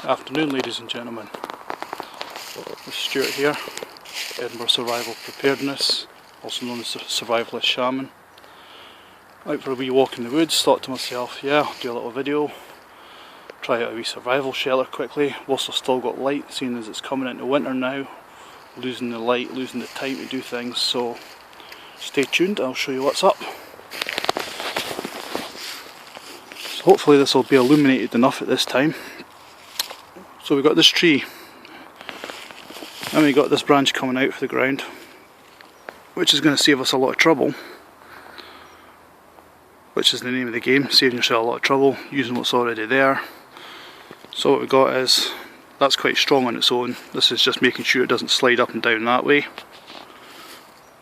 Afternoon, ladies and gentlemen. This is Stuart here, Edinburgh Survival Preparedness, also known as the Survivalist Shaman. Out for a wee walk in the woods, thought to myself, yeah, I'll do a little video, try out a wee survival shelter quickly, whilst I've still got light, seeing as it's coming into winter now, losing the light, losing the time to do things, so stay tuned, I'll show you what's up. So hopefully this will be illuminated enough at this time. So we've got this tree, and we've got this branch coming out of the ground, which is going to save us a lot of trouble, which is the name of the game, saving yourself a lot of trouble, using what's already there. So what we've got is, that's quite strong on its own, this is just making sure it doesn't slide up and down that way.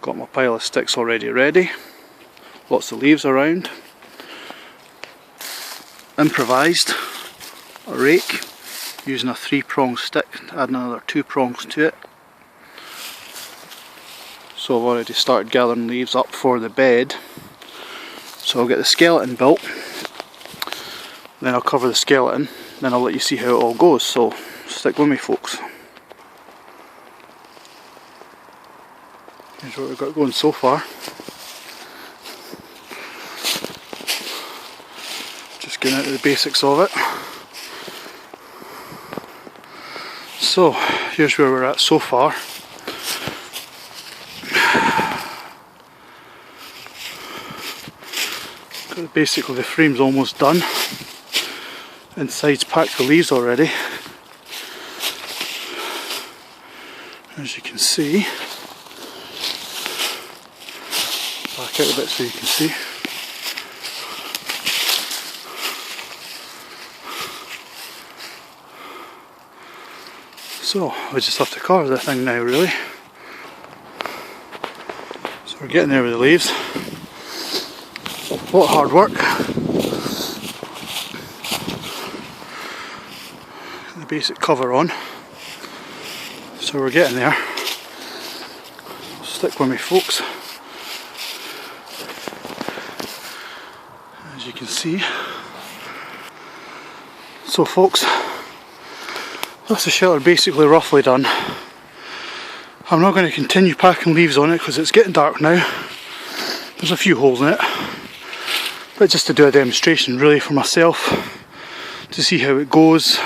Got my pile of sticks already ready, lots of leaves around, improvised a rake, using a 3-pronged stick, adding another 2 prongs to it. So I've already started gathering leaves up for the bed. So I'll get the skeleton built, then I'll cover the skeleton, then I'll let you see how it all goes, so stick with me folks. Here's what we've got going so far. Just getting out of the basics of it. So, here's where we're at so far. Basically the frame's almost done. Inside's packed with leaves already. As you can see. Back out a bit so you can see. So, we just have to cover the thing now really. So we're getting there with the leaves. A lot of hard work. The basic cover on. So we're getting there. Stick with me folks. As you can see. So folks, that's the shelter basically roughly done. I'm not going to continue packing leaves on it because it's getting dark now. There's a few holes in it. But just to do a demonstration really for myself, to see how it goes.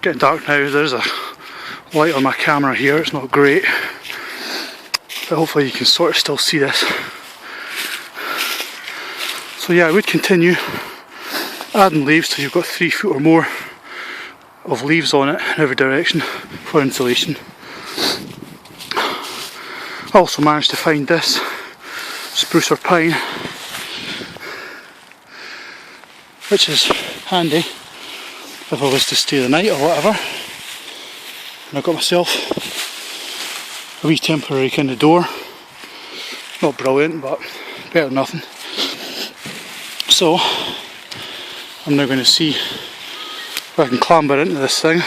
Getting dark now, there's a light on my camera here, it's not great. But hopefully you can sort of still see this. So yeah, I would continue adding leaves till you've got 3 foot or more of leaves on it in every direction for insulation. I also managed to find this spruce or pine, which is handy if I was to stay the night or whatever. And I've got myself a wee temporary kind of door. Not brilliant, but better than nothing. So I'm now going to see if I can clamber into this thing,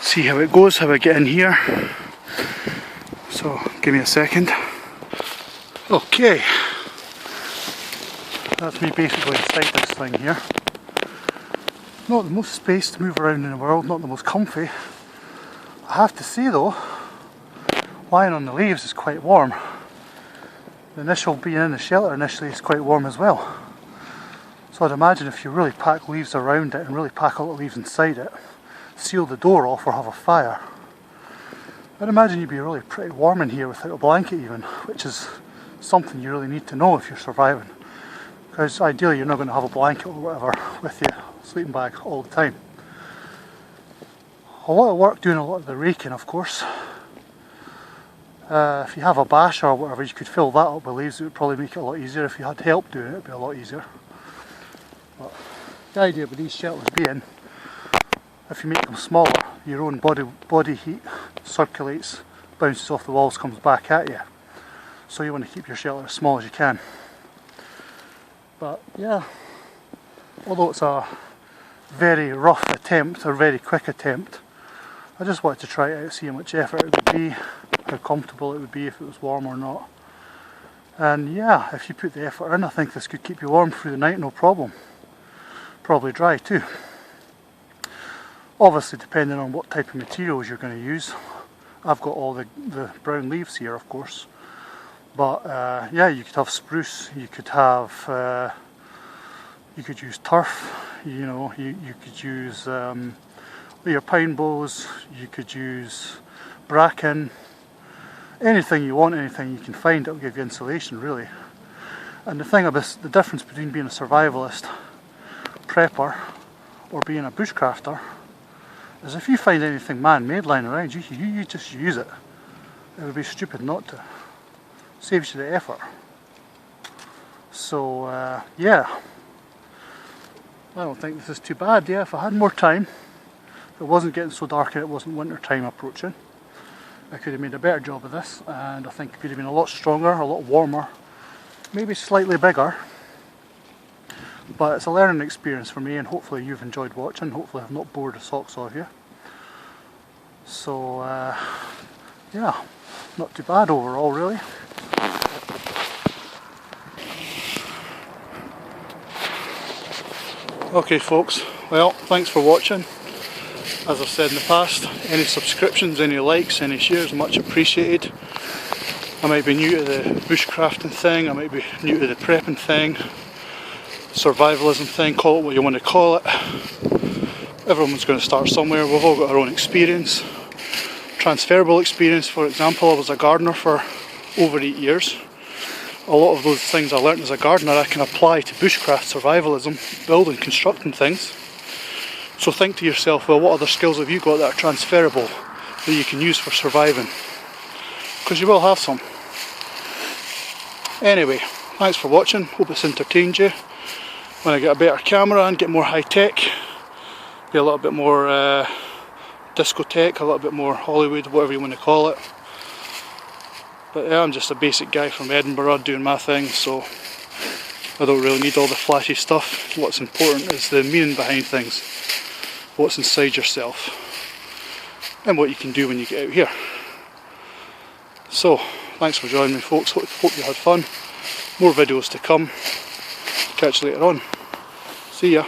see how it goes, how I get in here. So give me a second. Okay, that's me basically inside this thing here. Not the most space to move around in the world, not the most comfy. I have to say though, lying on the leaves is quite warm. The initial being in the shelter initially is quite warm as well. So I'd imagine if you really pack leaves around it and really pack a lot of leaves inside it, seal the door off or have a fire, I'd imagine you'd be really pretty warm in here without a blanket even, which is something you really need to know if you're surviving. Because ideally you're not going to have a blanket or whatever with you, sleeping bag all the time. A lot of work doing a lot of the raking of course. If you have a bash or whatever, you could fill that up with leaves, it would probably make it a lot easier. If you had help doing it, it would be a lot easier. But the idea with these shelters being, if you make them smaller, your own body heat circulates, bounces off the walls, comes back at you. So you want to keep your shelter as small as you can. But yeah, although it's a very rough attempt, or very quick attempt, I just wanted to try it out, see how much effort it would be, how comfortable it would be if it was warm or not. And yeah, if you put the effort in, I think this could keep you warm through the night, no problem. probably dry too. Obviously depending on what type of materials you're going to use. I've got all the brown leaves here, of course, but yeah, you could have spruce, you could have you could use turf, you know, you could use your pine boughs, you could use bracken, anything you want, anything you can find that will give you insulation, really. And the thing about the difference between being a survivalist, prepper, or being a bushcrafter is if you find anything man-made lying around you, you just use it. It would be stupid not to. Saves you the effort. So yeah, I don't think this is too bad. Yeah, if I had more time, if it wasn't getting so dark and it wasn't winter time approaching, I could have made a better job of this, and I think it could have been a lot stronger, a lot warmer, maybe slightly bigger. But it's a learning experience for me, and hopefully you've enjoyed watching. Hopefully I've not bored the socks off you. So yeah, not too bad overall, really. Okay folks, well, thanks for watching. As I've said in the past, any subscriptions, any likes, any shares, much appreciated. I might be new to the bushcrafting thing, I might be new to the prepping thing, survivalism thing, call it what you want to call it. Everyone's going to start somewhere. We've all got our own experience. Transferable experience, for example, I was a gardener for over 8 years. A lot of those things I learnt as a gardener I can apply to bushcraft, survivalism, building, constructing things. So think to yourself, well, what other skills have you got that are transferable that you can use for surviving? Because you will have some. Anyway, thanks for watching, hope it's entertained you. When I get a better camera and get more high tech, be a little bit more discotheque, a little bit more Hollywood, whatever you want to call it. But yeah, I'm just a basic guy from Edinburgh doing my thing, so I don't really need all the flashy stuff. What's important is the meaning behind things, what's inside yourself, and what you can do when you get out here. So, thanks for joining me folks, hope you had fun. More videos to come. Catch you later on. See ya.